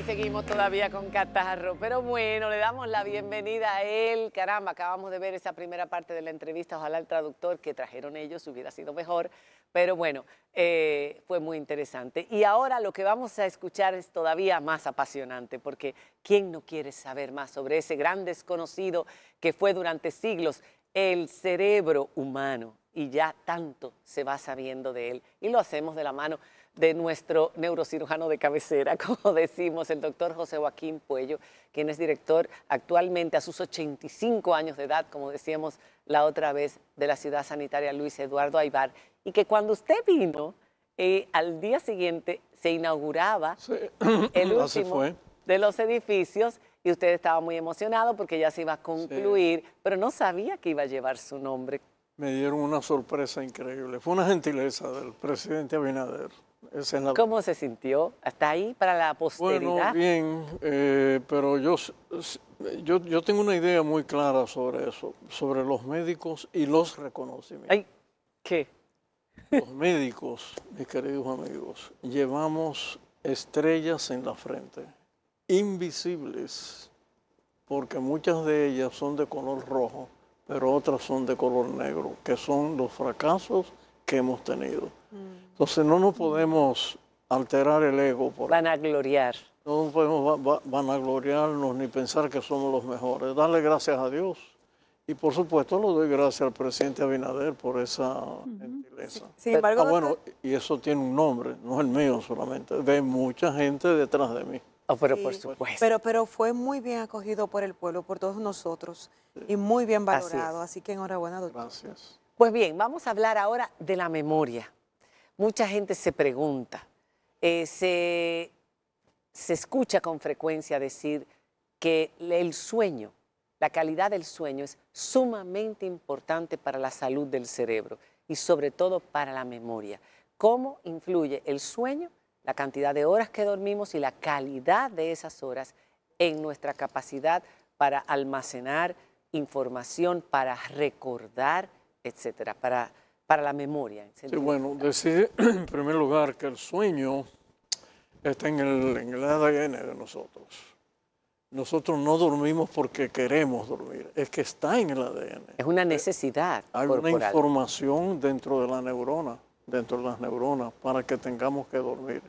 seguimos todavía con catarro, pero bueno, le damos la bienvenida a él. Caramba, acabamos de ver esa primera parte de la entrevista, ojalá el traductor que trajeron ellos hubiera sido mejor, pero bueno, fue muy interesante. Y ahora lo que vamos a escuchar es todavía más apasionante, porque ¿quién no quiere saber más sobre ese gran desconocido que fue durante siglos el cerebro humano? Y ya tanto se va sabiendo de él, y lo hacemos de la mano de nuestro neurocirujano de cabecera, como decimos, el doctor José Joaquín Puello, quien es director actualmente a sus 85 años de edad, como decíamos la otra vez, de la Ciudad Sanitaria Luis Eduardo Aybar, y que cuando usted vino, al día siguiente se inauguraba el último de los edificios, y usted estaba muy emocionado porque ya se iba a concluir, pero no sabía que iba a llevar su nombre. Me dieron una sorpresa increíble. Fue una gentileza del presidente Abinader. ¿Cómo se sintió? ¿Hasta ahí para la posteridad? Bueno, bien, pero yo tengo una idea muy clara sobre eso, sobre los médicos y los reconocimientos. Ay, ¿qué? Los médicos, mis queridos amigos, llevamos estrellas en la frente, invisibles, porque muchas de ellas son de color rojo, pero otras son de color negro, que son los fracasos que hemos tenido. Entonces no nos podemos alterar el ego. Vanagloriar. No podemos vanagloriarnos ni pensar que somos los mejores. Darle gracias a Dios. Y por supuesto le doy gracias al presidente Abinader por esa gentileza. Sin embargo, bueno, y eso tiene un nombre, no el mío solamente, de mucha gente detrás de mí. Oh, pero sí, por supuesto. pero fue muy bien acogido por el pueblo, por todos nosotros, y muy bien valorado. Así que enhorabuena, doctor. Gracias. Pues bien, vamos a hablar ahora de la memoria. Mucha gente se pregunta, se escucha con frecuencia decir que el sueño, la calidad del sueño es sumamente importante para la salud del cerebro y sobre todo para la memoria. ¿Cómo influye el sueño, la cantidad de horas que dormimos y la calidad de esas horas en nuestra capacidad para almacenar información, para recordar, etcétera, para la memoria? Sí, bueno, decir en primer lugar que el sueño está en el ADN de nosotros. Nosotros no dormimos porque queremos dormir, es que está en el ADN. Es una necesidad Hay corporal. una información dentro de la neurona, dentro de las neuronas, para que tengamos que dormir.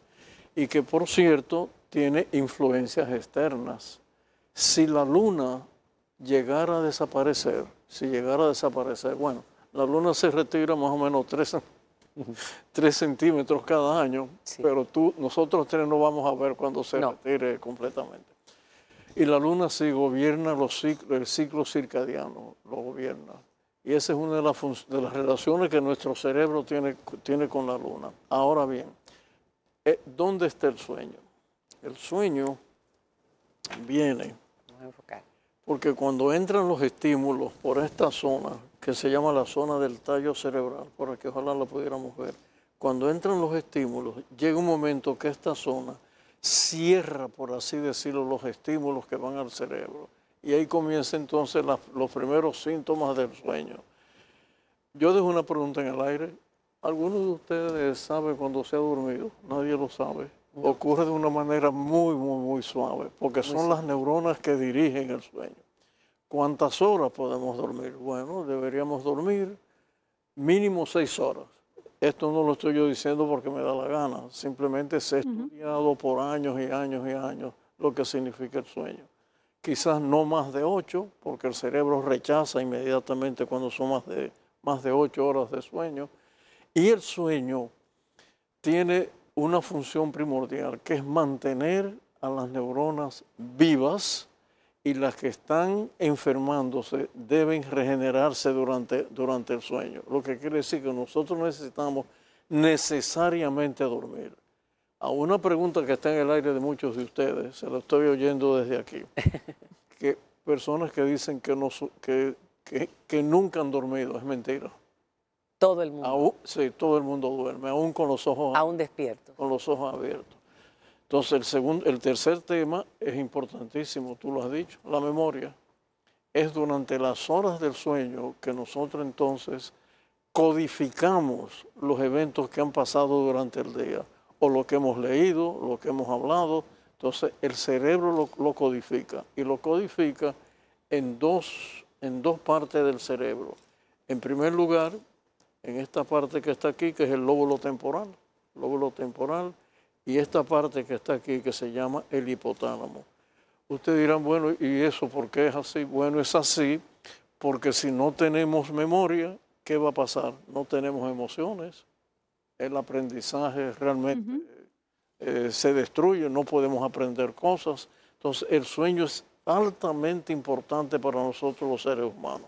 Y que, por cierto, tiene influencias externas. Si la luna llegara a desaparecer, bueno, la luna se retira más o menos 3 centímetros cada año, sí. Pero nosotros tres no vamos a ver cuando se retire completamente. Y la luna sí gobierna el ciclo circadiano, lo gobierna. Y esa es una de las relaciones que nuestro cerebro tiene con la luna. Ahora bien, ¿dónde está el sueño? El sueño viene porque cuando entran los estímulos por esta zona, que se llama la zona del tallo cerebral, por aquí ojalá la pudiéramos ver, cuando entran los estímulos, llega un momento que esta zona cierra, por así decirlo, los estímulos que van al cerebro. Y ahí comienza entonces los primeros síntomas del sueño. Yo dejo una pregunta en el aire. ¿Alguno de ustedes sabe cuando se ha dormido? Nadie lo sabe. Ocurre de una manera muy, muy, muy suave, porque son las neuronas que dirigen el sueño. ¿Cuántas horas podemos dormir? Bueno, deberíamos dormir mínimo 6 horas. Esto no lo estoy yo diciendo porque me da la gana, simplemente se ha estudiado por años y años y años lo que significa el sueño. Quizás no más de 8, porque el cerebro rechaza inmediatamente cuando son más de 8 horas de sueño. Y el sueño tiene una función primordial, que es mantener a las neuronas vivas, y las que están enfermándose deben regenerarse durante el sueño. Lo que quiere decir que nosotros necesitamos necesariamente dormir. A una pregunta que está en el aire de muchos de ustedes, se la estoy oyendo desde aquí, que personas que dicen que nunca han dormido, es mentira. Todo el mundo. Sí, todo el mundo duerme, aún con los ojos aún despiertos. Con los ojos abiertos. Entonces, el tercer tema es importantísimo, tú lo has dicho, la memoria. Es durante las horas del sueño que nosotros entonces codificamos los eventos que han pasado durante el día, o lo que hemos leído, lo que hemos hablado, Entonces el cerebro lo codifica y lo codifica en dos partes del cerebro. En primer lugar, en esta parte que está aquí, que es el lóbulo temporal, y esta parte que está aquí, que se llama el hipotálamo. Ustedes dirán, bueno, ¿y eso por qué es así? Bueno, es así porque si no tenemos memoria, ¿qué va a pasar? No tenemos emociones, el aprendizaje realmente se destruye, no podemos aprender cosas. Entonces, el sueño es altamente importante para nosotros los seres humanos.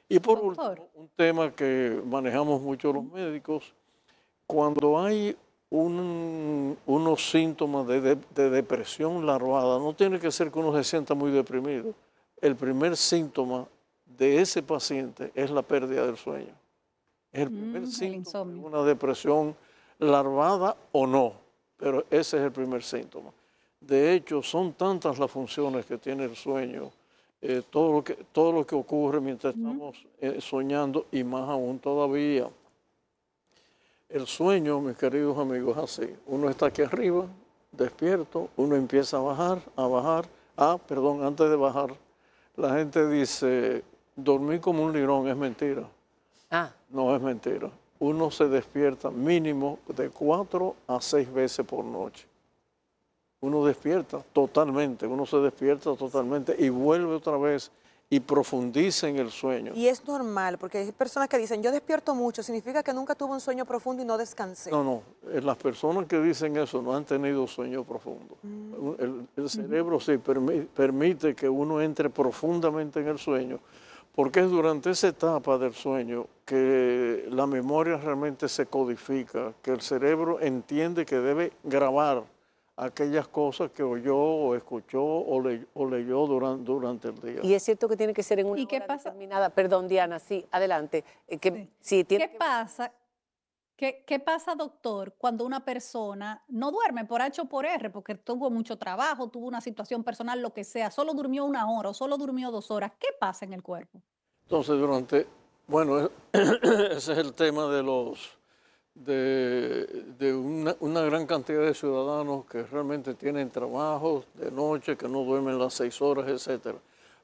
Y por último, un tema que manejamos mucho los médicos, cuando hay unos síntomas de depresión larvada, no tiene que ser que uno se sienta muy deprimido. El primer síntoma de ese paciente es la pérdida del sueño. Es el primer síntoma de una depresión larvada o no, pero ese es el primer síntoma. De hecho, son tantas las funciones que tiene el sueño, todo lo que ocurre mientras estamos soñando y más aún todavía. El sueño, mis queridos amigos, es así. Uno está aquí arriba, despierto, uno empieza a bajar. Perdón, antes de bajar, la gente dice, dormí como un lirón, es mentira. No es mentira. Uno se despierta mínimo de 4 a 6 veces por noche. Uno se despierta totalmente y vuelve otra vez y profundiza en el sueño. Y es normal, porque hay personas que dicen, yo despierto mucho, significa que nunca tuve un sueño profundo y no descansé. No, las personas que dicen eso no han tenido sueño profundo. El cerebro sí permite que uno entre profundamente en el sueño, porque es durante esa etapa del sueño que la memoria realmente se codifica, que el cerebro entiende que debe grabar aquellas cosas que oyó o escuchó o leyó durante el día. Y es cierto que tiene que ser en una hora determinada. Perdón, Diana, sí, adelante. ¿Qué pasa, doctor, cuando una persona no duerme por H o por R, porque tuvo mucho trabajo, tuvo una situación personal, lo que sea, solo durmió 1 hora o solo durmió 2 horas? ¿Qué pasa en el cuerpo? Entonces, ese es el tema de una gran cantidad de ciudadanos que realmente tienen trabajos de noche, que no duermen las 6 horas, etc.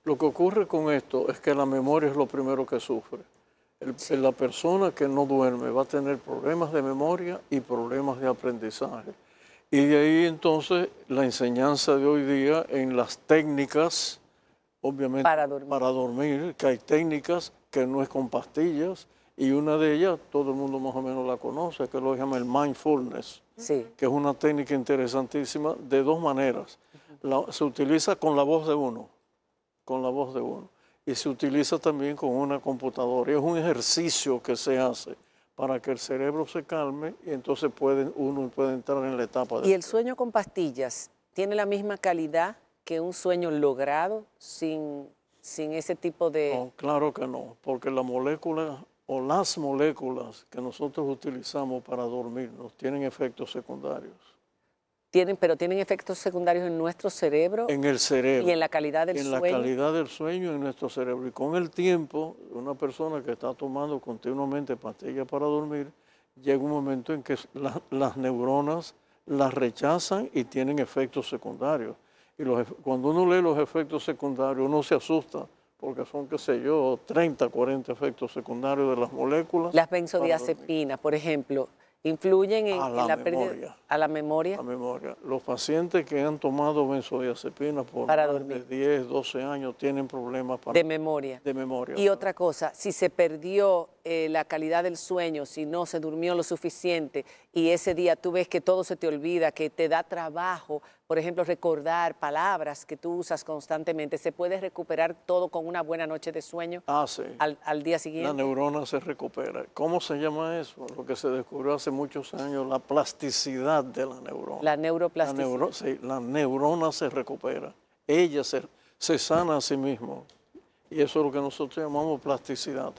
Lo que ocurre con esto es que la memoria es lo primero que sufre. La persona que no duerme va a tener problemas de memoria y problemas de aprendizaje. Y de ahí entonces la enseñanza de hoy día en las técnicas, obviamente para dormir, que hay técnicas que no es con pastillas, y una de ellas, todo el mundo más o menos la conoce, que lo llama el mindfulness, que es una técnica interesantísima de dos maneras. Se utiliza con la voz de uno, y se utiliza también con una computadora. Es un ejercicio que se hace para que el cerebro se calme y entonces uno puede entrar en la etapa de... ¿Y el sueño con pastillas tiene la misma calidad que un sueño logrado sin ese tipo de...? No, claro que no, porque la molécula o las moléculas que nosotros utilizamos para dormirnos tienen efectos secundarios. Pero tienen efectos secundarios en nuestro cerebro. En el cerebro. Y en la calidad del sueño. En la calidad del sueño en nuestro cerebro. Y con el tiempo, una persona que está tomando continuamente pastillas para dormir, llega un momento en que las neuronas las rechazan y tienen efectos secundarios. Y cuando uno lee los efectos secundarios, uno se asusta, porque son, qué sé yo, 30, 40 efectos secundarios de las moléculas. Las benzodiazepinas, por ejemplo, influyen en la pérdida a la memoria. La memoria. Los pacientes que han tomado benzodiazepinas por más de 10, 12 años tienen problemas de memoria. Y otra cosa, si se perdió la calidad del sueño, si no se durmió lo suficiente y ese día tú ves que todo se te olvida, que te da trabajo, por ejemplo, recordar palabras que tú usas constantemente, ¿se puede recuperar todo con una buena noche de sueño sí. al día siguiente? La neurona se recupera. ¿Cómo se llama eso? Lo que se descubrió hace muchos años, la plasticidad de la neurona. La neuroplasticidad. Sí, la neurona se recupera. Ella se sana a sí misma. Y eso es lo que nosotros llamamos plasticidad.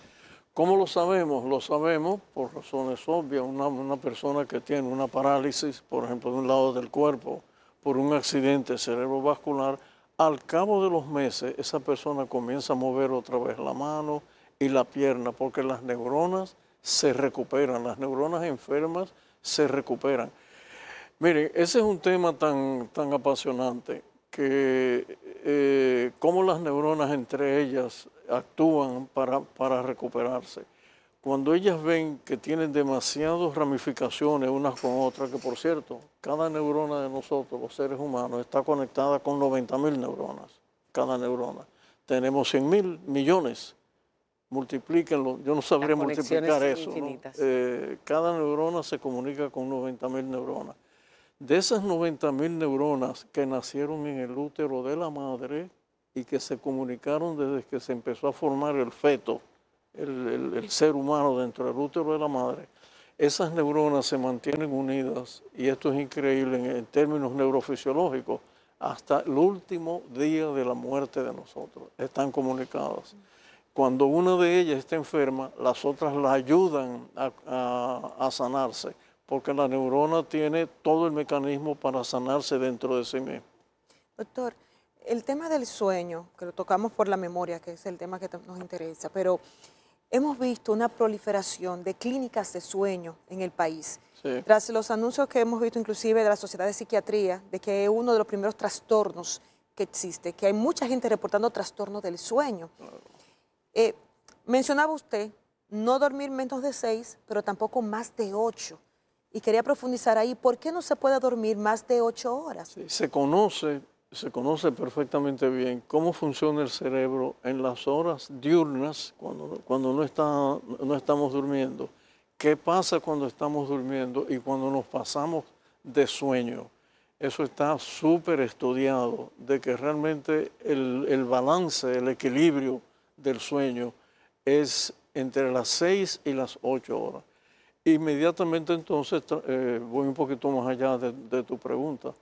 ¿Cómo lo sabemos? Lo sabemos por razones obvias. Una persona que tiene una parálisis, por ejemplo, de un lado del cuerpo, por un accidente cerebrovascular, al cabo de los meses esa persona comienza a mover otra vez la mano y la pierna, porque las neuronas se recuperan, las neuronas enfermas se recuperan. Miren, ese es un tema tan apasionante que cómo las neuronas entre ellas actúan para recuperarse. Cuando ellas ven que tienen demasiadas ramificaciones unas con otras, que por cierto, cada neurona de nosotros, los seres humanos, está conectada con 90.000 neuronas, cada neurona. Tenemos 100.000 millones, multiplíquenlo, yo no sabría multiplicar eso, ¿no? Cada neurona se comunica con 90.000 neuronas. De esas 90.000 neuronas que nacieron en el útero de la madre y que se comunicaron desde que se empezó a formar el feto, el ser humano dentro del útero de la madre, esas neuronas se mantienen unidas, y esto es increíble en términos neurofisiológicos, hasta el último día de la muerte de nosotros, están comunicadas. Cuando una de ellas está enferma, las otras la ayudan a sanarse, porque la neurona tiene todo el mecanismo para sanarse dentro de sí misma. Doctor, el tema del sueño, que lo tocamos por la memoria, que es el tema que nos interesa, pero hemos visto una proliferación de clínicas de sueño en el país. Sí. Tras los anuncios que hemos visto inclusive de la Sociedad de Psiquiatría, de que es uno de los primeros trastornos que existe, que hay mucha gente reportando trastornos del sueño. Mencionaba usted no dormir menos de 6, pero tampoco más de 8. Y quería profundizar ahí, ¿por qué no se puede dormir más de 8 horas? Sí, se conoce perfectamente bien cómo funciona el cerebro en las horas diurnas, cuando no estamos durmiendo. ¿Qué pasa cuando estamos durmiendo y cuando nos pasamos de sueño? Eso está súper estudiado, de que realmente el balance, el equilibrio del sueño es entre las 6 y las 8 horas. Inmediatamente entonces voy un poquito más allá de tu pregunta.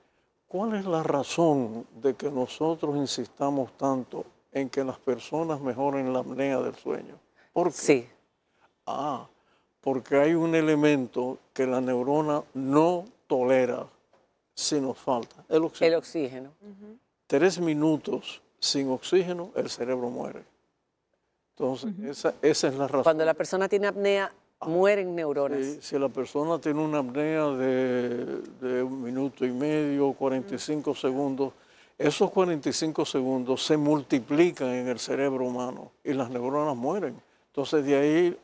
¿Cuál es la razón de que nosotros insistamos tanto en que las personas mejoren la apnea del sueño? ¿Por qué? Sí. Porque hay un elemento que la neurona no tolera si nos falta, el oxígeno. El oxígeno. 3 minutos sin oxígeno, el cerebro muere. Entonces, esa es la razón. Cuando la persona tiene apnea, mueren neuronas. Si la persona tiene una apnea de 1 minuto y medio, 45 segundos, esos 45 segundos se multiplican en el cerebro humano y las neuronas mueren. Entonces de ahí,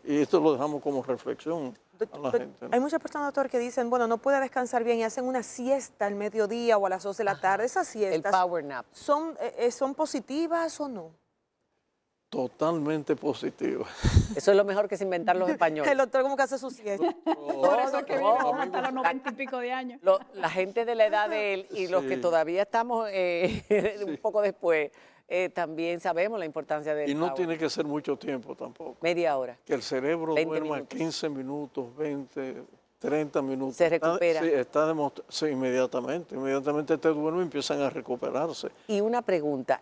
y esto lo dejamos como reflexión a la gente, ¿no? Hay muchas personas, doctor, que dicen, bueno, no puede descansar bien y hacen una siesta al mediodía o a las 2 de la tarde. Esas siestas, el power nap. ¿son positivas o no? Totalmente positiva. Eso es lo mejor que se inventaron los españoles. El doctor como que hace su siesta. Por eso es que vivimos hasta los 90 y pico de años. La gente de la edad de él y los que todavía estamos un poco después, también sabemos la importancia del Y no power. tiene que ser mucho tiempo tampoco. Media hora. Que el cerebro 20 duerma minutos. 15 minutos, 20, 30 minutos. Se recupera. Sí, está demostrado. Sí, inmediatamente. Inmediatamente te duermes y empiezan a recuperarse. Y una pregunta,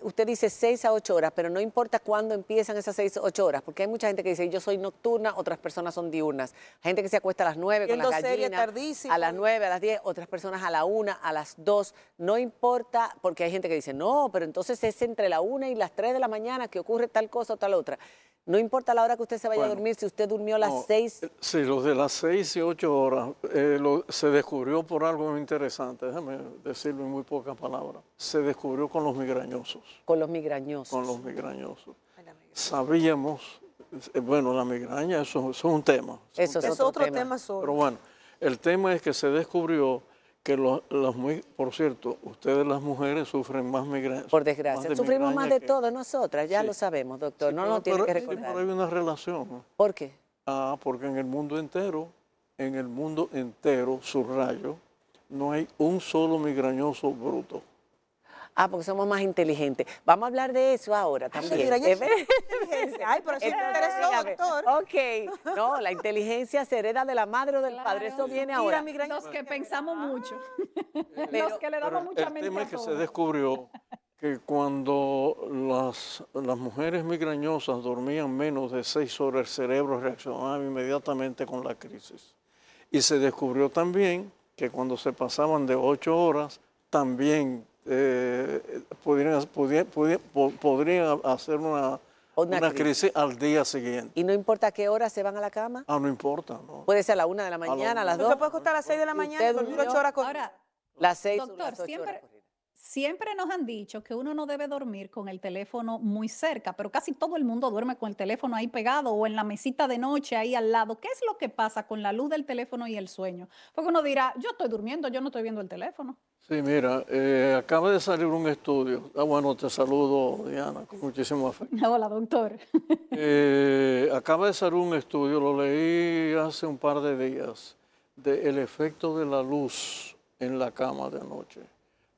usted dice 6 a 8 horas, pero no importa cuándo empiezan esas 6 a 8 horas, porque hay mucha gente que dice yo soy nocturna, otras personas son diurnas. Hay gente que se acuesta a las 9 con las gallinas, a las 9, a las 10, otras personas a la 1, a las 2. No importa, porque hay gente que dice no, pero entonces es entre la 1 y las 3 de la mañana que ocurre tal cosa o tal otra. No importa la hora que usted se vaya a dormir, si usted durmió a las 6. Sí, los de las 6 y 8 horas se descubrió por algo muy interesante, déjame decirlo en muy pocas palabras. Se descubrió con los migrañosos. Con los migrañosos. Con los migrañosos. Sabíamos, bueno, la migraña, eso es un tema. Eso es otro tema solo. Pero bueno, el tema es que se descubrió que por cierto, ustedes las mujeres sufren más migraña. Por desgracia, sufrimos más de todo nosotras, ya lo sabemos, doctor, Sí, no lo tiene que recordar. Pero hay una relación, ¿no? ¿Por qué? Porque en el mundo entero, subrayo, no hay un solo migrañoso bruto. Porque somos más inteligentes. Vamos a hablar de eso ahora también. Ay, pero eso me interesó, doctor. Ok, no, la inteligencia se hereda de la madre o del padre, eso viene ahora. Los que pensamos mucho, Pero- los que le damos mucha El mente tema a es que se todo. descubrió que cuando las mujeres migrañosas dormían menos de 6 horas, el cerebro reaccionaba inmediatamente con la crisis. Y se descubrió también que cuando se pasaban de 8 horas, también podrían hacer Una una crisis. crisis al día siguiente. ¿Y no importa a qué hora se van a la cama? Ah, no importa, ¿no? Puede ser a la 1 de la mañana, a las No 2. se puede acostar a las 6 de la ¿Y mañana y usted dormir durmió? 8 horas con... Ahora, Las 6 o doctor, las 8 horas corridas. siempre nos han dicho que uno no debe dormir con el teléfono muy cerca, pero casi todo el mundo duerme con el teléfono ahí pegado o en la mesita de noche ahí al lado. ¿Qué es lo que pasa con la luz del teléfono y el sueño? Porque uno dirá, yo estoy durmiendo, yo no estoy viendo el teléfono. Sí, mira, acaba de salir un estudio. Ah, bueno, te saludo, Diana, con muchísimo afecto. Hola, doctor. Acaba de salir un estudio, lo leí hace un par de días, del efecto de la luz en la cama de anoche.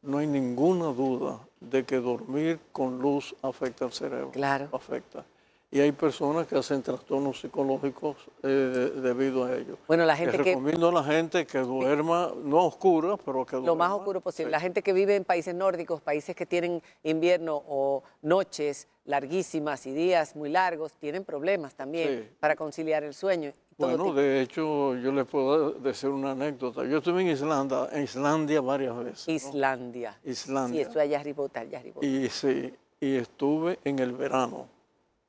No hay ninguna duda de que dormir con luz afecta al cerebro. Claro. Afecta. Y hay personas que hacen trastornos psicológicos debido a ello. Bueno, la gente Les que recomiendo a la gente que duerma, no a oscuras, pero que duerma. lo más oscuro posible. La gente que vive en países nórdicos, países que tienen invierno o noches larguísimas y días muy largos, tienen problemas también Sí. para conciliar el sueño. Todo Bueno, tipo. de hecho, yo les puedo decir una anécdota. Yo estuve en Islandia varias veces. ¿no? Islandia. Islandia. Sí, eso allá arribota, allá arribota. Y sí, y estuve en el verano.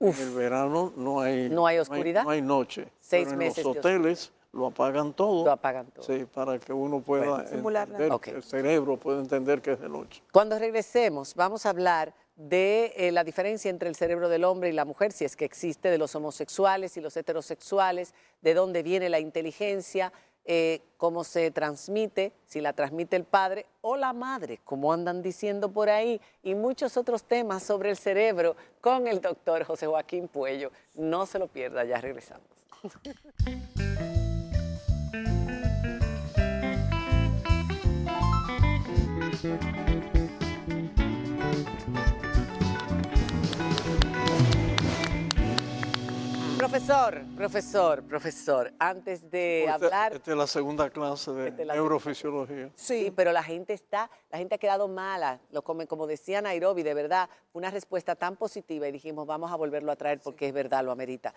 Uf. En el verano no hay, ¿No hay oscuridad? No hay noche. 6 pero en meses los de hoteles lo apagan todo. Lo apagan todo. Sí, para que uno pueda Bueno. Simular la entender, noche. que el cerebro pueda entender que es de noche. Cuando regresemos, vamos a hablar de la diferencia entre el cerebro del hombre y la mujer, si es que existe, de los homosexuales y los heterosexuales, de dónde viene la inteligencia, cómo se transmite, si la transmite el padre o la madre, como andan diciendo por ahí, y muchos otros temas sobre el cerebro con el doctor José Joaquín Puello. No se lo pierda, ya regresamos. Profesor, antes de hablar... Esta es la segunda clase de Esta es la neurofisiología. Sí, pero la gente ha quedado mala, como decía Nairobi, de verdad, una respuesta tan positiva y dijimos, vamos a volverlo a traer porque es verdad, lo amerita.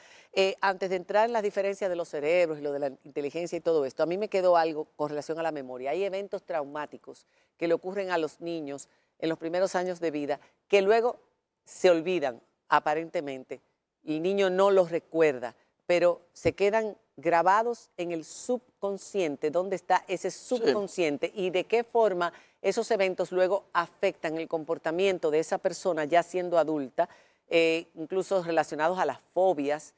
Antes de entrar en las diferencias de los cerebros y lo de la inteligencia y todo esto, a mí me quedó algo con relación a la memoria. Hay eventos traumáticos que le ocurren a los niños en los primeros años de vida que luego se olvidan, aparentemente. El niño no los recuerda, pero se quedan grabados en el subconsciente. ¿Dónde está ese subconsciente? Sí. Y de qué forma esos eventos luego afectan el comportamiento de esa persona ya siendo adulta, incluso relacionados a las fobias,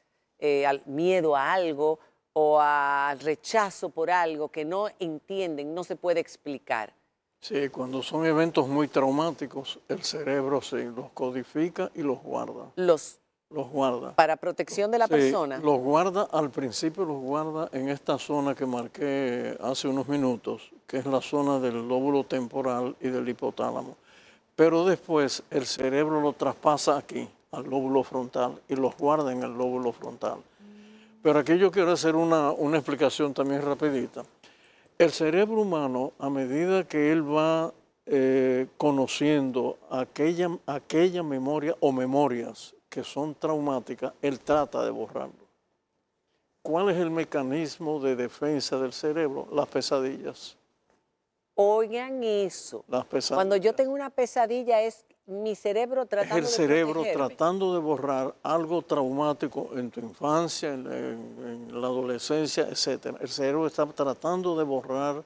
al miedo a algo o al rechazo por algo que no entienden, no se puede explicar. Sí, cuando son eventos muy traumáticos, el cerebro sí los codifica y los guarda. Los guarda. Para protección de la persona. Los guarda, al principio los guarda en esta zona que marqué hace unos minutos, que es la zona del lóbulo temporal y del hipotálamo. Pero después el cerebro lo traspasa aquí, al lóbulo frontal, y los guarda en el lóbulo frontal. Pero aquí yo quiero hacer una explicación también rapidita. El cerebro humano, a medida que él va conociendo aquella memoria o memorias que son traumáticas, él trata de borrarlo. ¿Cuál es el mecanismo de defensa del cerebro? Las pesadillas. Oigan eso. Las pesadillas. Cuando yo tengo una pesadilla es mi cerebro tratando de Es el cerebro protegerme. tratando de borrar algo traumático en tu infancia, en la adolescencia, etc. El cerebro está tratando de borrar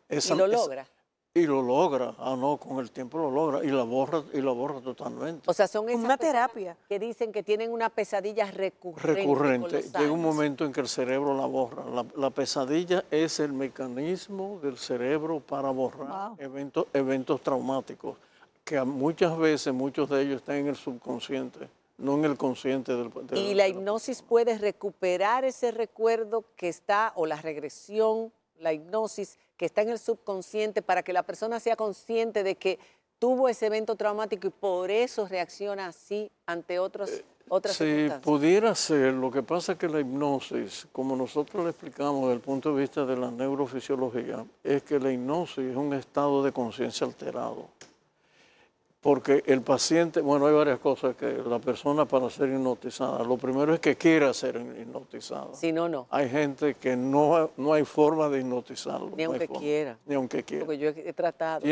esa... ¿Y lo logra? Y lo logra, no, con el tiempo lo logra y la borra totalmente. O sea, son esas una personas terapia que dicen que tienen una pesadilla recurrente. Recurrente. Llega un años. momento en que el cerebro la borra. La pesadilla es el mecanismo del cerebro para borrar eventos traumáticos, que muchas veces, muchos de ellos están en el subconsciente, no en el consciente del ¿Y la hipnosis puede recuperar ese recuerdo que está, o la regresión, la hipnosis que está en el subconsciente, para que la persona sea consciente de que tuvo ese evento traumático y por eso reacciona así ante otras circunstancias? Pudiera ser. Lo que pasa es que la hipnosis, como nosotros le explicamos desde el punto de vista de la neurofisiología, es que la hipnosis es un estado de conciencia alterado. Porque el paciente, bueno, hay varias cosas que la persona para ser hipnotizada, lo primero es que quiera ser hipnotizada. Si no, no. Hay gente que no hay forma de hipnotizarlo. Ni aunque quiera. Ni aunque quiera. Porque yo he tratado.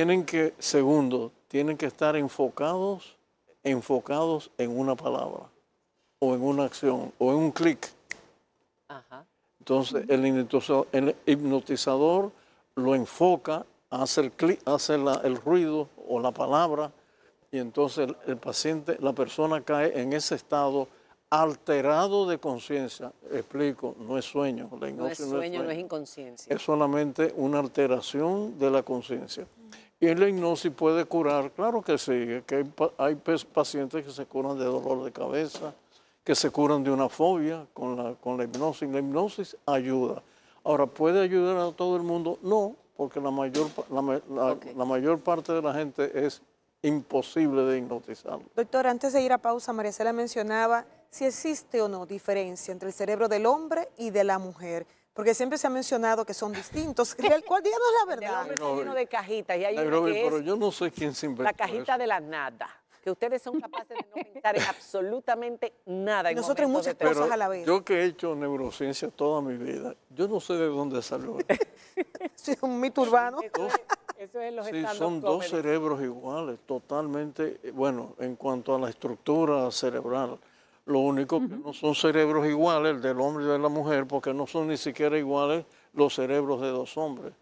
Segundo, tienen que estar enfocados enfocados en una palabra, o en una acción, o en un clic. Ajá. Entonces, el hipnotizador lo enfoca, hace el clic, hace el ruido o la palabra, y entonces el paciente, la persona cae en ese estado alterado de conciencia. Explico, no es sueño. La No es hipnosis sueño, no es inconsciencia. es solamente una alteración de la conciencia. Y la hipnosis puede curar, claro que sí, que hay pacientes que se curan de dolor de cabeza, que se curan de una fobia con la hipnosis. La hipnosis ayuda. Ahora, ¿puede ayudar a todo el mundo? No, porque la mayor parte de la gente es imposible de hipnotizar. Doctor, antes de ir a pausa, Mariacela mencionaba si existe o no diferencia entre el cerebro del hombre y de la mujer, porque siempre se ha mencionado que son distintos. ¿Cuál? Díganos la El verdad. hombre está lleno de cajitas y hay una Nairobi, que pero es yo no sé quién se inventó la cajita eso. de la nada. Que ustedes son capaces de no pensar en absolutamente nada Y en nosotros en momentos muchas cosas Pero a la vez. yo que he hecho neurociencia toda mi vida, yo no sé de dónde salió. Sí, un mito urbano. Eso es los Sí, stand-up son dos comedy. cerebros iguales, totalmente, bueno, en cuanto a la estructura cerebral. Lo único que no son cerebros iguales, el del hombre y de la mujer, porque no son ni siquiera iguales los cerebros de dos hombres.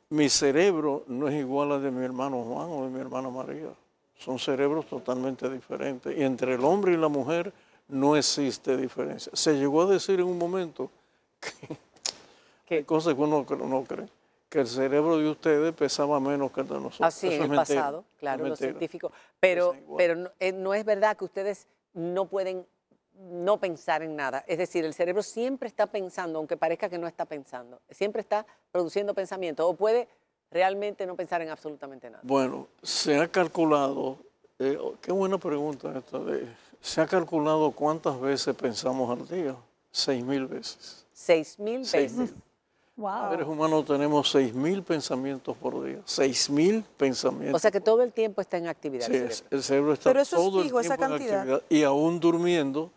Mi cerebro no es igual al de mi hermano Juan o de mi hermana María. Son cerebros totalmente diferentes. Y entre el hombre y la mujer no existe diferencia. Se llegó a decir en un momento que hay cosas que uno no cree, que el cerebro de ustedes pesaba menos que el de nosotros. Así Eso en es el mentira, pasado, es claro, los mentira. científicos. Pero, Pesan igual. pero no es verdad que ustedes no pueden no pensar en nada. Es decir, el cerebro siempre está pensando, aunque parezca que no está pensando. Siempre está produciendo pensamientos. O puede realmente no pensar en absolutamente nada. Bueno, se ha calculado, qué buena pregunta esta, se ha calculado cuántas veces pensamos al día. 6.000 veces. 6.000 6.000. veces. Wow. Los seres humanos tenemos 6.000 pensamientos por día. 6.000 pensamientos. O sea que todo el tiempo está en actividad Sí, el cerebro. el cerebro está Pero eso es todo el fijo, esa tiempo en cantidad. actividad. Y aún durmiendo,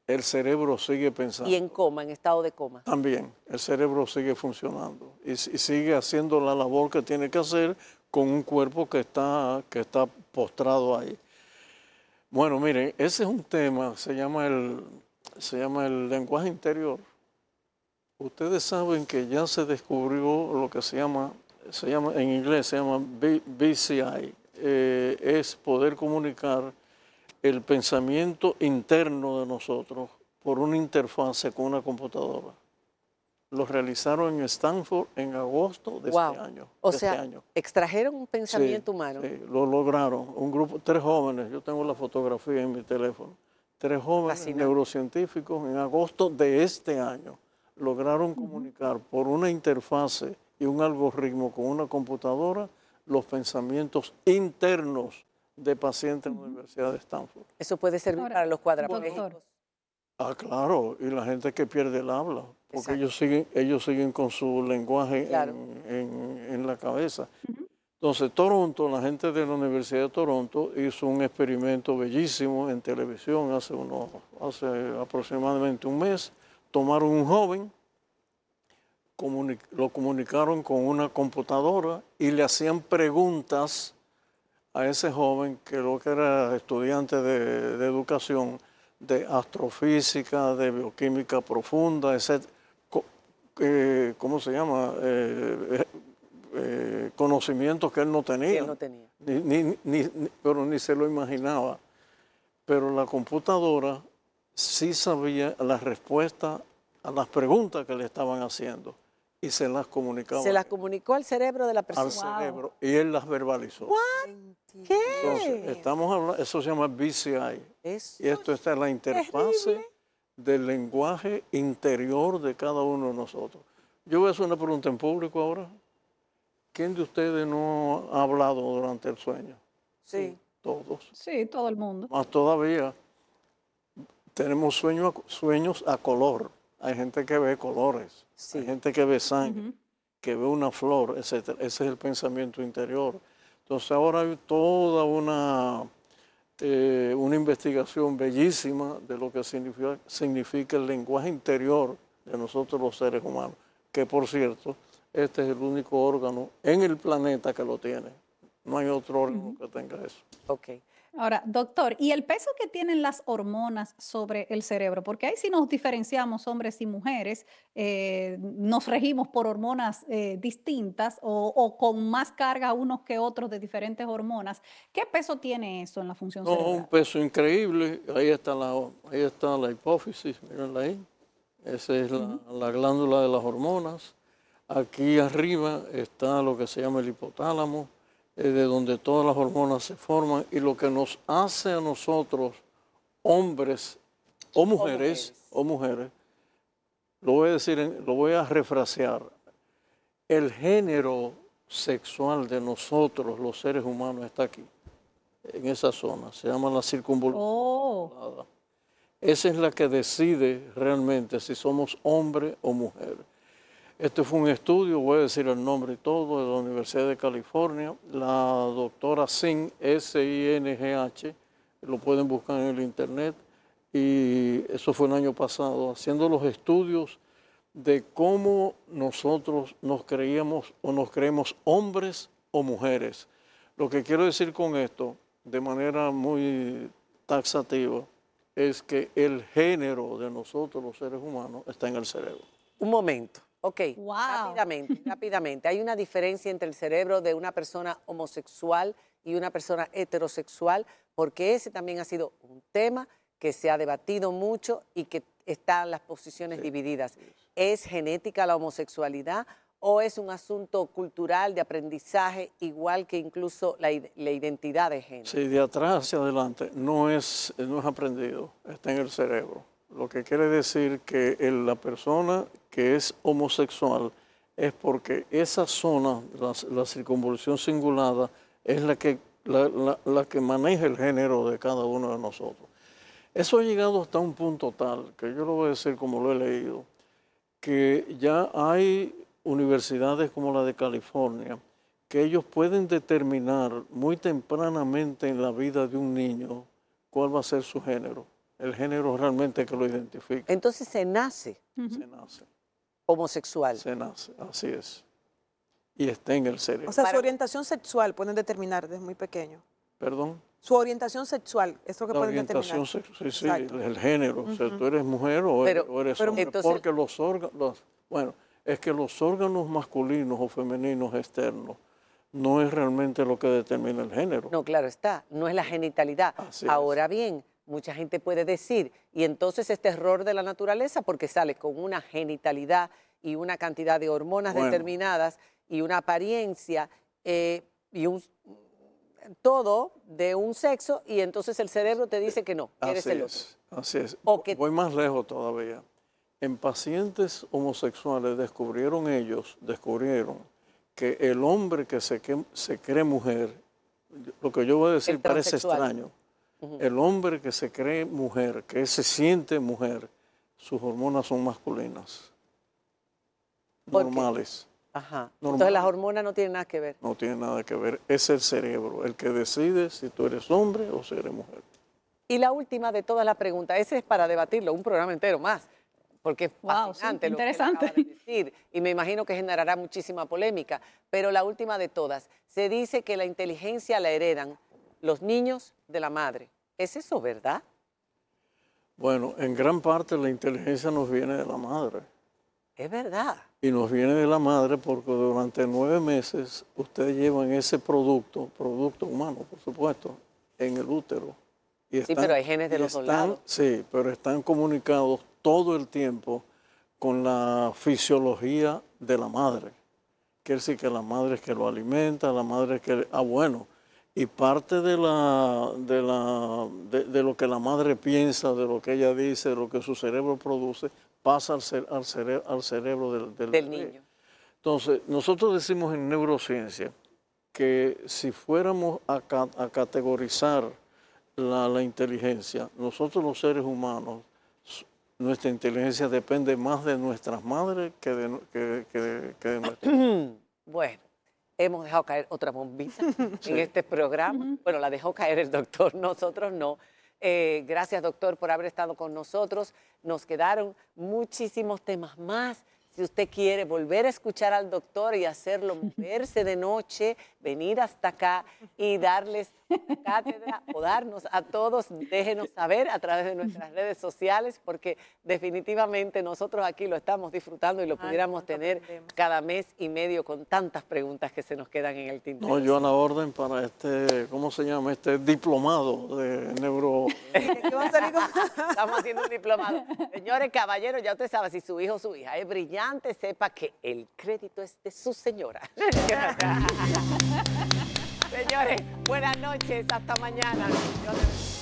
el cerebro sigue pensando. Y en coma, en estado de coma. También, el cerebro sigue funcionando y sigue haciendo la labor que tiene que hacer con un cuerpo que está postrado ahí. Bueno, miren, ese es un tema, se llama el lenguaje interior. Ustedes saben que ya se descubrió lo que se llama en inglés se llama BCI, es poder comunicar el pensamiento interno de nosotros por una interfase con una computadora. Lo realizaron en Stanford en agosto de Wow. este año. O de sea, este año. extrajeron un pensamiento Sí, humano. sí, lo lograron. Un grupo, 3 jóvenes, yo tengo la fotografía en mi teléfono. 3 jóvenes Fascinante. neurocientíficos en agosto de este año lograron comunicar por una interfase y un algoritmo con una computadora los pensamientos internos de pacientes en la Universidad de Stanford. Eso puede servir Ahora, para los cuadraplégicos. doctor. Ah, claro, y la gente que pierde el habla, porque Exacto. ellos siguen con su lenguaje Claro. en la cabeza. Entonces, Toronto, la gente de la Universidad de Toronto hizo un experimento bellísimo en televisión hace aproximadamente un mes. Tomaron un joven, lo comunicaron con una computadora y le hacían preguntas a ese joven que lo que era estudiante de educación, de astrofísica, de bioquímica profunda, etc. ¿Cómo se llama? Conocimientos que él no tenía. Que él no tenía. Pero ni se lo imaginaba. Pero la computadora sí sabía la respuesta a las preguntas que le estaban haciendo y se las comunicaba Se las comunicó al cerebro de la persona. al cerebro y él las verbalizó. ¿Qué? Entonces, estamos hablando, eso se llama BCI. Eso Y esto está en la interfase del lenguaje interior de cada uno de nosotros. Yo voy a hacer una pregunta en público ahora. ¿Quién de ustedes no ha hablado durante el sueño? sí. Todos. Sí, todo el mundo. Más todavía, tenemos sueños a color. Hay gente que ve colores, Sí. hay gente que ve sangre, que ve una flor, etc. Ese es el pensamiento interior. Entonces ahora hay toda una investigación bellísima de lo que significa el lenguaje interior de nosotros los seres humanos, que por cierto, este es el único órgano en el planeta que lo tiene. No hay otro órgano que tenga eso. Ok. Ahora, doctor, ¿y el peso que tienen las hormonas sobre el cerebro? Porque ahí sí nos diferenciamos hombres y mujeres, nos regimos por hormonas distintas o con más carga unos que otros de diferentes hormonas. ¿Qué peso tiene eso en la función No, un cerebral? peso increíble. Ahí está la hipófisis, mírenla ahí. Esa es la glándula de las hormonas. Aquí arriba está lo que se llama el hipotálamo, de donde todas las hormonas se forman y lo que nos hace a nosotros, hombres o mujeres, lo voy a decir, lo voy a refrasear. El género sexual de nosotros, los seres humanos, está aquí, en esa zona. Se llama la circunvolución Oh, cingulada. Esa es la que decide realmente si somos hombre o mujer. Este fue un estudio, voy a decir el nombre y todo, de la Universidad de California. La doctora Singh, S-I-N-G-H, lo pueden buscar en el internet. Y eso fue el año pasado, haciendo los estudios de cómo nosotros nos creíamos o nos creemos hombres o mujeres. Lo que quiero decir con esto, de manera muy taxativa, es que el género de nosotros, los seres humanos, está en el cerebro. Un momento, ok, wow. rápidamente. Hay una diferencia entre el cerebro de una persona homosexual y una persona heterosexual, porque ese también ha sido un tema que se ha debatido mucho y que están las posiciones divididas. ¿Es genética la homosexualidad o es un asunto cultural de aprendizaje, igual que incluso la identidad de género? Sí, de atrás hacia adelante no es aprendido, está en el cerebro. Lo que quiere decir que la persona que es homosexual es porque esa zona, la circunvolución cingulada, es la que maneja el género de cada uno de nosotros. Eso ha llegado hasta un punto tal, que yo lo voy a decir como lo he leído, que ya hay universidades como la de California, que ellos pueden determinar muy tempranamente en la vida de un niño cuál va a ser su género, el género realmente que lo identifica. Entonces se nace Se nace, homosexual. se nace, así es. Y está en el cerebro. O sea, su Para- orientación sexual pueden determinar desde muy pequeño. Perdón. Su orientación sexual es lo que La pueden orientación determinar. sexual, sí, Exacto. el género. O sea, tú eres mujer o Pero- eres pero hombre. entonces- Porque los órganos, bueno, es que los órganos masculinos o femeninos externos no es realmente lo que determina el género. No, claro está, no es la genitalidad. Así es. Ahora bien, mucha gente puede decir, y entonces este error de la naturaleza porque sale con una genitalidad y una cantidad de hormonas Bueno. determinadas y una apariencia y todo de un sexo, y entonces el cerebro te dice que no, que eres Así el otro. es, así es. O que- Voy más lejos todavía. En pacientes homosexuales descubrieron que el hombre que se cree mujer, lo que yo voy a decir El parece transexual. extraño, el hombre que se cree mujer, que se siente mujer, sus hormonas son masculinas, ¿Por qué? normales. Ajá. Normal. Entonces las hormonas no tienen nada que ver. No tiene nada que ver, es el cerebro el que decide si tú eres hombre o si eres mujer. Y la última de todas las preguntas, ese es para debatirlo, un programa entero más, porque es Wow, sí, fascinante lo que él interesante. acaba de decir y me imagino que generará muchísima polémica. Pero la última de todas, se dice que la inteligencia la heredan los niños de la madre. ¿Es eso verdad? Bueno, en gran parte la inteligencia nos viene de la madre. Es verdad. Y nos viene de la madre porque durante 9 meses ustedes llevan ese producto humano, por supuesto, en el útero. Y Sí, pero hay genes de los dos lados. Sí, pero están comunicados todo el tiempo con la fisiología de la madre. Quiere decir que la madre es que lo alimenta, la madre es que... bueno, y parte de lo que la madre piensa, de lo que ella dice, de lo que su cerebro produce, pasa al cerebro del Del bebé. niño. Entonces, nosotros decimos en neurociencia que si fuéramos a categorizar la inteligencia, nosotros los seres humanos, nuestra inteligencia depende más de nuestras madres que de nuestras. Bueno, hemos dejado caer otra bombita en este programa. Bueno, la dejó caer el doctor, nosotros no. Gracias, doctor, por haber estado con nosotros. Nos quedaron muchísimos temas más Si usted quiere volver a escuchar al doctor y hacerlo moverse de noche, venir hasta acá y darles cátedra o darnos a todos, déjenos saber a través de nuestras redes sociales, porque definitivamente nosotros aquí lo estamos disfrutando y lo pudiéramos tener cada mes y medio con tantas preguntas que se nos quedan en el tintero. No, yo a la orden para este, ¿cómo se llama? Este diplomado de neuro... ¿Qué va a salir con- Estamos haciendo un diplomado. Señores, caballeros, ya usted sabe, si su hijo o su hija es brillante, sepa que el crédito es de su señora. Señores, buenas noches, hasta mañana. Bendiciones.